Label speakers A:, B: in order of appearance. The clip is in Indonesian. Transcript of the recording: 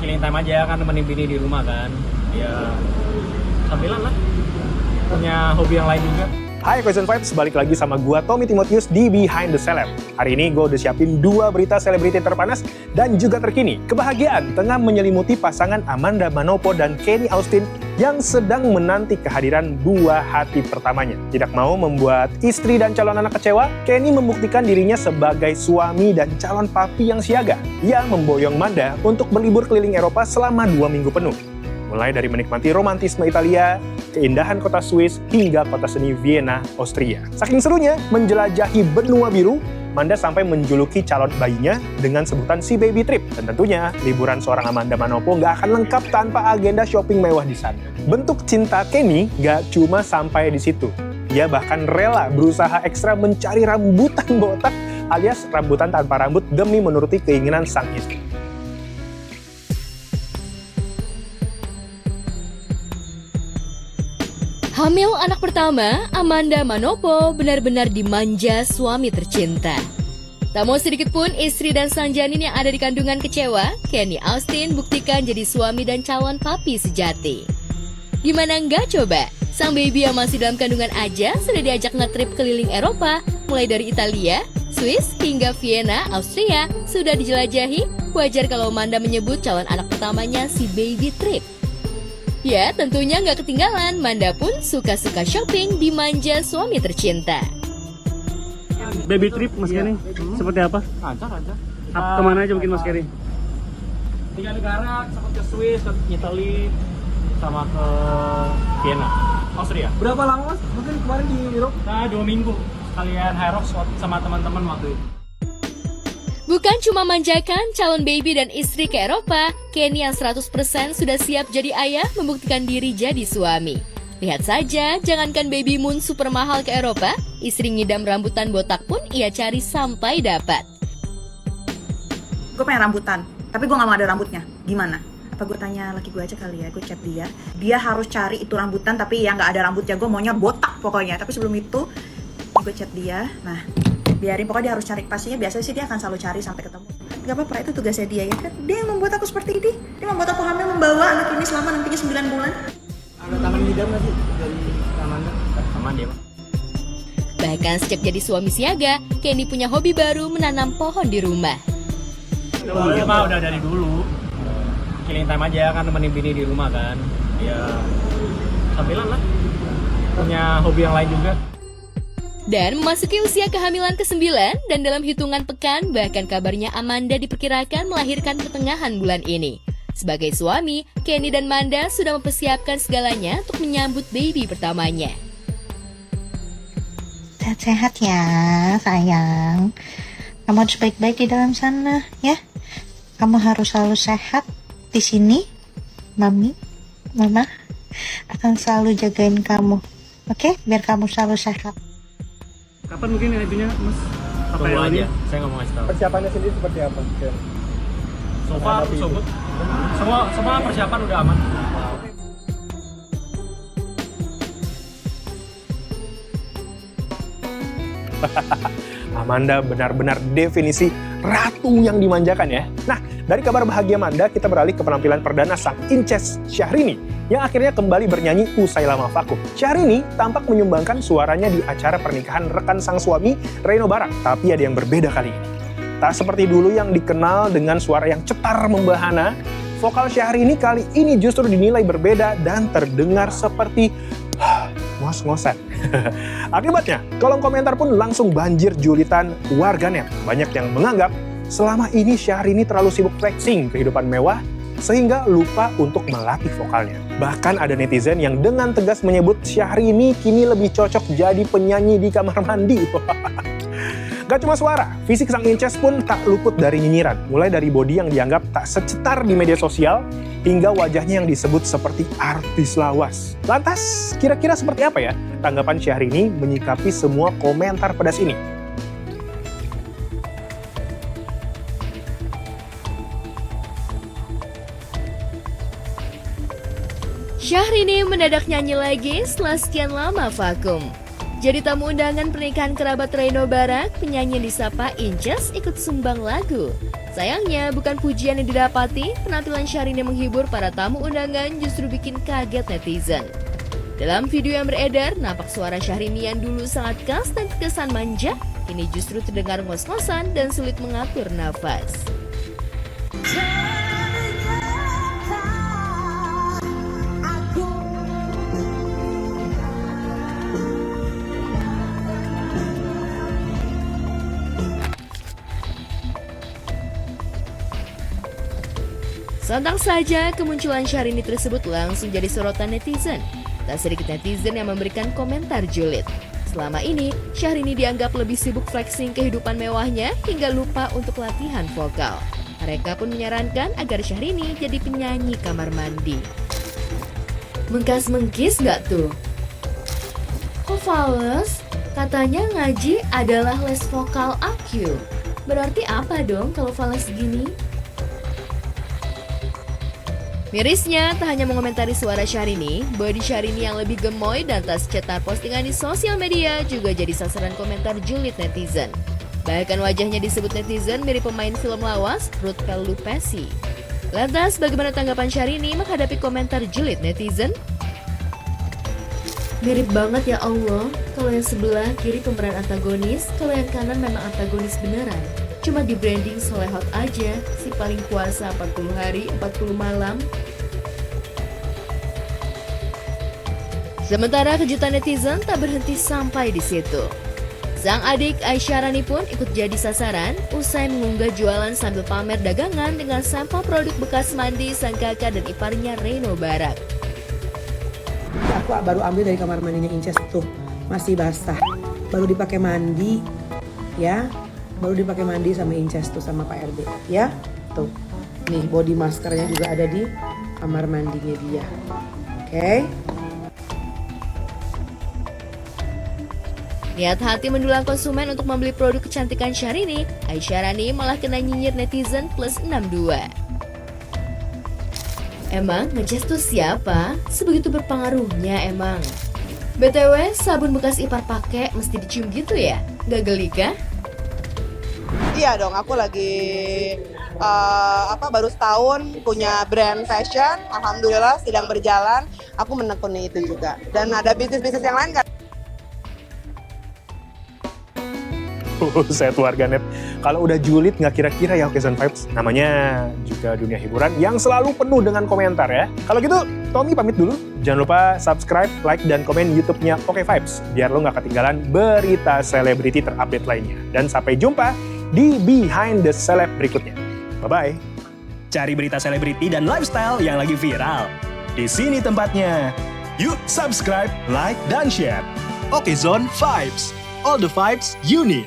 A: killing time aja kan, nemenin bini di rumah kan. Ya sambilan lah, punya hobi yang lain juga.
B: Hai Question Vibes, balik lagi sama gua Tommy Timotius di Behind the Celeb. Hari ini gue udah siapin 2 berita selebriti terpanas dan juga terkini. Kebahagiaan tengah menyelimuti pasangan Amanda Manopo dan Kenny Austin yang sedang menanti kehadiran buah hati pertamanya. Tidak mau membuat istri dan calon anak kecewa, Kenny membuktikan dirinya sebagai suami dan calon papi yang siaga. Ia memboyong Manda untuk berlibur keliling Eropa selama 2 minggu penuh. Mulai dari menikmati romantisme Italia, keindahan kota Swiss, hingga kota seni Vienna, Austria. Saking serunya menjelajahi benua biru, Manda sampai menjuluki calon bayinya dengan sebutan si baby trip. Dan tentunya, liburan seorang Amanda Manopo nggak akan lengkap tanpa agenda shopping mewah di sana. Bentuk cinta Kenny nggak cuma sampai di situ. Dia bahkan rela berusaha ekstra mencari rambutan botak alias rambutan tanpa rambut demi menuruti keinginan sang istri.
C: Hamil anak pertama, Amanda Manopo benar-benar dimanja suami tercinta. Tak mau sedikit pun istri dan sang janin yang ada di kandungan kecewa, Kenny Austin buktikan jadi suami dan calon papi sejati. Gimana enggak coba? Sang baby yang masih dalam kandungan aja sudah diajak ngetrip keliling Eropa, mulai dari Italia, Swiss, hingga Vienna, Austria, sudah dijelajahi. Wajar kalau Amanda menyebut calon anak pertamanya si baby trip. Ya, tentunya nggak ketinggalan, Manda pun suka-suka shopping dimanja suami tercinta.
D: Baby trip Mas Kenny, seperti apa?
A: Lancar.
D: Kemana aja mungkin Mas Kenny?
A: 3 negara, sempat ke Swiss, ke Italy, sama ke Vienna, Austria.
E: Berapa lama Mas? Mungkin kemarin di Eropa?
A: Nah, 2 minggu. Sekalian high rocks sama teman-teman waktu itu.
C: Bukan cuma manjakan calon baby dan istri ke Eropa, Kenny yang 100% sudah siap jadi ayah membuktikan diri jadi suami. Lihat saja, jangankan baby moon super mahal ke Eropa, istri ngidam rambutan botak pun ia cari sampai dapat.
F: Gue pengen rambutan, tapi gue gak mau ada rambutnya. Gimana? Apa gue tanya laki gue aja kali ya, gue chat dia. Dia harus cari itu rambutan tapi yang gak ada rambutnya, gue maunya botak pokoknya. Tapi sebelum itu, gue chat dia, nah biarin, pokoknya dia harus cari, pastinya biasanya sih dia akan selalu cari sampai ketemu. Gak apa-apa, itu tugasnya dia ya kan. Dia yang membuat aku seperti ini. Dia membuat aku hamil membawa anak ini selama nantinya 9 bulan.
E: Ada tangan ngidam nggak sih dari Amanda?
A: Aman dia, Pak.
C: Bahkan sejak jadi suami siaga, Kenny punya hobi baru menanam pohon di rumah.
A: Iya mah udah dari dulu. Killing time aja kan, nemenin bini di rumah kan. Ya sambilan lah, punya hobi yang lain juga.
C: Dan memasuki usia kehamilan ke-9 dan dalam hitungan pekan, bahkan kabarnya Amanda diperkirakan melahirkan pertengahan bulan ini. Sebagai suami, Kenny dan Manda sudah mempersiapkan segalanya untuk menyambut baby pertamanya.
G: Sehat-sehat ya sayang. Kamu harus baik-baik di dalam sana ya. Kamu harus selalu sehat di sini. Mama akan selalu jagain kamu. Oke? Biar kamu selalu sehat.
D: Kapan mungkin itunya Mas?
A: Tunggu aja, saya nggak mau ngasih tahu.
E: Persiapannya sendiri seperti apa?
A: Semua persiapan udah aman.
B: Amanda benar-benar definisi ratu yang dimanjakan ya. Nah, dari kabar bahagia Amanda, kita beralih ke penampilan perdana sang Inces Syahrini yang akhirnya kembali bernyanyi usai lama vakum. Syahrini tampak menyumbangkan suaranya di acara pernikahan rekan sang suami, Reno Barak. Tapi ada yang berbeda kali ini. Tak seperti dulu yang dikenal dengan suara yang cetar membahana, vokal Syahrini kali ini justru dinilai berbeda dan terdengar seperti ngos-ngosan. Akibatnya, kolom komentar pun langsung banjir julitan warganet. Banyak yang menganggap selama ini Syahrini terlalu sibuk flexing kehidupan mewah sehingga lupa untuk melatih vokalnya. Bahkan ada netizen yang dengan tegas menyebut Syahrini kini lebih cocok jadi penyanyi di kamar mandi. Gak cuma suara, fisik sang Inces pun tak luput dari nyinyiran. Mulai dari bodi yang dianggap tak secetar di media sosial, hingga wajahnya yang disebut seperti artis lawas. Lantas, kira-kira seperti apa ya tanggapan Syahrini menyikapi semua komentar pedas ini?
C: Syahrini mendadak nyanyi lagi setelah sekian lama vakum. Jadi tamu undangan pernikahan kerabat Reno Barak, penyanyi yang disapa Inces ikut sumbang lagu. Sayangnya, bukan pujian yang didapati, penampilan Syahrini menghibur para tamu undangan justru bikin kaget netizen. Dalam video yang beredar, nampak suara Syahrini yang dulu sangat khas dan terkesan manja, kini justru terdengar ngos-ngosan dan sulit mengatur nafas. Sontak saja, kemunculan Syahrini tersebut langsung jadi sorotan netizen. Tak sedikit netizen yang memberikan komentar julid. Selama ini, Syahrini dianggap lebih sibuk flexing kehidupan mewahnya hingga lupa untuk latihan vokal. Mereka pun menyarankan agar Syahrini jadi penyanyi kamar mandi. Mengkas-mengkis nggak tuh? Kok fales? Katanya ngaji adalah les vokal AQ. Berarti apa dong kalau fales gini? Mirisnya, tak hanya mengomentari suara Syahrini, body Syahrini yang lebih gemoy dan tas cetar postingan di sosial media juga jadi sasaran komentar julid netizen. Bahkan wajahnya disebut netizen mirip pemain film lawas, Ruth Pelupesi. Lantas, bagaimana tanggapan Syahrini menghadapi komentar julid netizen? Mirip banget ya Allah, kalau yang sebelah kiri pemeran antagonis, kalau yang kanan memang antagonis beneran. Cuma di branding solehot aja, si paling puasa 40 hari, 40 malam. Sementara kejutan netizen tak berhenti sampai di situ. Sang adik Aisyarani pun ikut jadi sasaran usai mengunggah jualan sambil pamer dagangan dengan sampel produk bekas mandi sang kakak dan iparnya Reno Barak.
H: Aku baru ambil dari kamar mandinya Inces tuh, masih basah. Baru dipakai mandi, ya. Baru dipakai mandi sama Inces tuh sama Pak RD, ya. Tuh, nih body maskernya juga ada di kamar mandinya dia. Oke.
C: Niat hati mendulang konsumen untuk membeli produk kecantikan Syahrini, Aisyarani malah kena nyinyir netizen plus 62. Emang ngeces tuh siapa? Sebegitu berpengaruhnya emang. BTW, sabun bekas ipar pakai mesti dicium gitu ya? Gak geli kah?
I: Iya dong, aku lagi baru setahun punya brand fashion, alhamdulillah sedang berjalan. Aku menekuni itu juga. Dan ada bisnis-bisnis yang lain kan.
B: Saya warganet, kalau udah julid nggak kira-kira ya Okezon Vibes. Namanya juga dunia hiburan yang selalu penuh dengan komentar ya. Kalau gitu, Tommy pamit dulu. Jangan lupa subscribe, like, dan komen YouTube-nya Oke Vibes, biar lo nggak ketinggalan berita selebriti terupdate lainnya. Dan sampai jumpa di Behind the Celeb berikutnya. Bye-bye.
J: Cari berita selebriti dan lifestyle yang lagi viral. Di sini tempatnya. Yuk subscribe, like, dan share. Okezon Vibes. All the vibes you need.